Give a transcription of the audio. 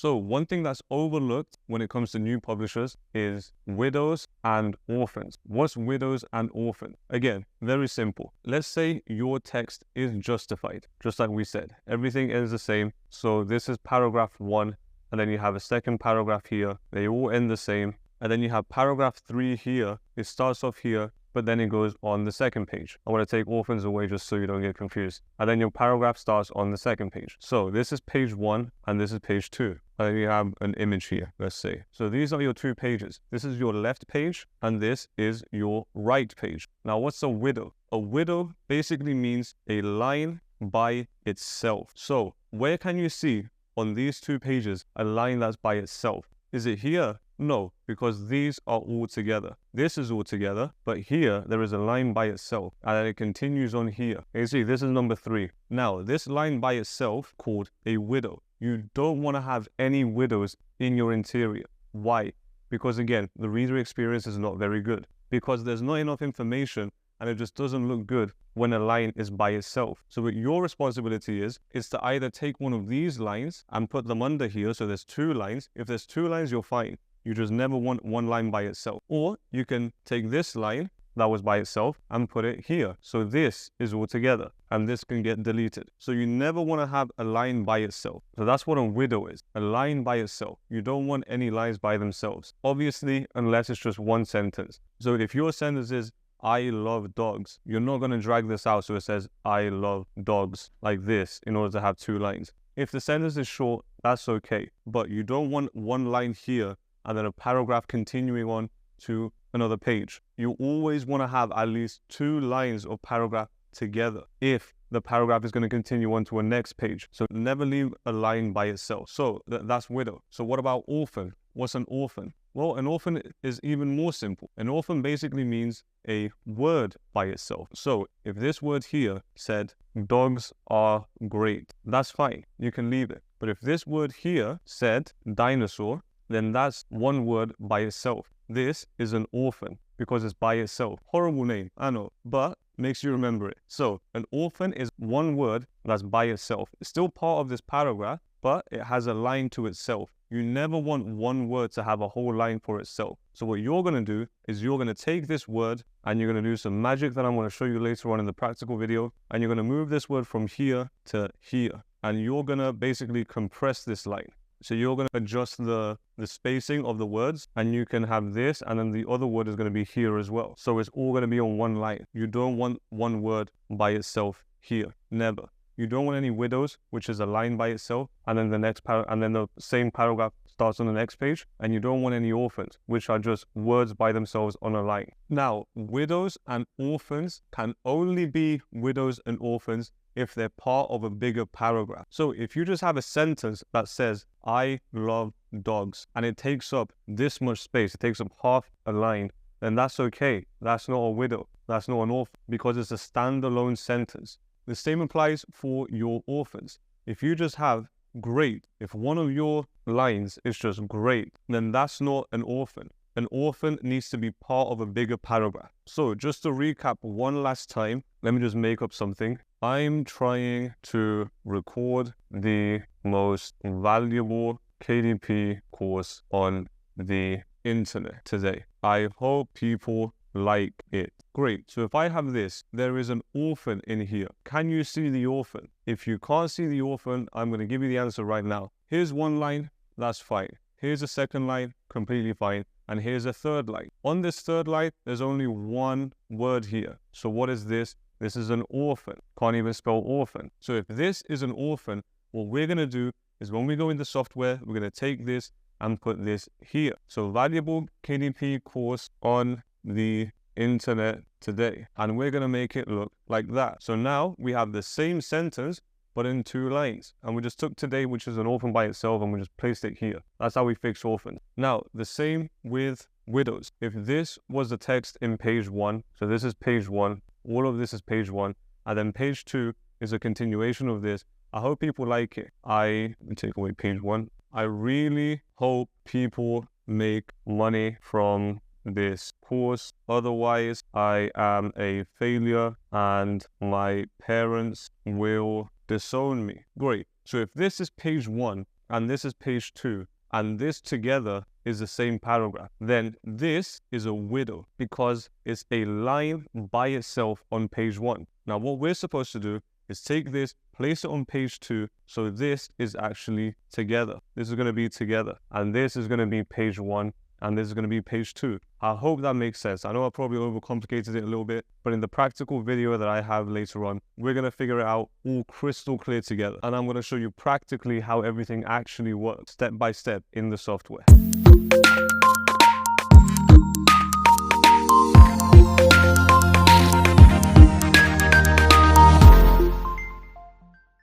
So one thing that's overlooked when it comes to new publishers is widows and orphans. What's widows and orphans? Again, very simple. Let's say your text is justified, just like we said. Everything ends the same. So this is paragraph 1, and then you have a second paragraph here. They all end the same. And then you have paragraph 3 here. It starts off here, but then it goes on the second page. I want to take orphans away just so you don't get confused. And then your paragraph starts on the second page. So this is page 1 and this is page 2. And then you have an image here, let's say. So these are your 2 pages. This is your left page and this is your right page. Now what's a widow? A widow basically means a line by itself. So where can you see on these 2 pages a line that's by itself? Is it here? No, because these are all together. This is all together, but here there is a line by itself, and then it continues on here. You see, this is number 3. Now, this line by itself called a widow. You don't want to have any widows in your interior. Why? Because again, the reader experience is not very good. Because there's not enough information and it just doesn't look good when a line is by itself. So what your responsibility is to either take one of these lines and put them under here, so there's 2 lines. If there's 2 lines, you're fine. You just never want one line by itself. Or you can take this line that was by itself and put it here. So this is all together and this can get deleted. So you never want to have a line by itself. So that's what a widow is, a line by itself. You don't want any lines by themselves. Obviously, unless it's just one sentence. So if your sentence is, I love dogs, you're not going to drag this out so it says, I love dogs, like this, in order to have 2 lines. If the sentence is short, that's okay. But you don't want one line here and then a paragraph continuing on to another page. You always want to have at least 2 lines of paragraph together if the paragraph is going to continue on to a next page. So never leave a line by itself. So that's widow. So what about orphan? What's an orphan? Well, an orphan is even more simple. An orphan basically means a word by itself. So if this word here said, dogs are great, that's fine. You can leave it. But if this word here said dinosaur, then that's one word by itself. This is an orphan because it's by itself. Horrible name, I know, but makes you remember it. So an orphan is one word that's by itself. It's still part of this paragraph, but it has a line to itself. You never want one word to have a whole line for itself. So what you're going to do is you're going to take this word and you're going to do some magic that I'm going to show you later on in the practical video. And you're going to move this word from here to here. And you're going to basically compress this line. So you're going to adjust the spacing of the words, and you can have this, and then the other word is going to be here as well. So it's all going to be on one line. You don't want one word by itself here. Never. You don't want any widows, which is a line by itself, and then the same paragraph starts on the next page. And you don't want any orphans, which are just words by themselves on a line. Now, widows and orphans can only be widows and orphans if they're part of a bigger paragraph. So if you just have a sentence that says, I love dogs, and it takes up this much space, it takes up half a line, then that's okay. That's not a widow. That's not an orphan, because it's a standalone sentence. The same applies for your orphans. If you just have great, if one of your lines is just great, then that's not an orphan. An orphan needs to be part of a bigger paragraph. So just to recap one last time, let me just make up something. I'm trying to record the most valuable KDP course on the internet today. I hope people like it. Great. So if I have this, there is an orphan in here. Can you see the orphan? If you can't see the orphan, I'm going to give you the answer right now. Here's one line, that's fine. Here's a second line, completely fine. And here's a third line. On this third line, there's only one word here. So what is this? This is an orphan. Can't even spell orphan. So if this is an orphan, what we're going to do is when we go into software, we're going to take this and put this here. So valuable KDP course on the internet today. And we're going to make it look like that. So now we have the same sentence, but in 2 lines. And we just took today, which is an orphan by itself, and we just placed it here. That's how we fix orphans. Now, the same with widows. If this was the text in page 1, so this is page 1, all of this is page 1, and then page 2 is a continuation of this. I hope people like it. Let me take away page 1. I really hope people make money from this course. Otherwise, I am a failure and my parents will disown me. Great. So if this is page 1 and this is page 2, and this together is the same paragraph, then this is a widow because it's a line by itself on page 1. Now, what we're supposed to do is take this, place it on page 2, so this is actually together. This is going to be together, and this is going to be page 1, and this is going to be page 2. I hope that makes sense. I know I probably overcomplicated it a little bit, but in the practical video that I have later on, we're going to figure it out all crystal clear together. And I'm going to show you practically how everything actually works, step by step in the software.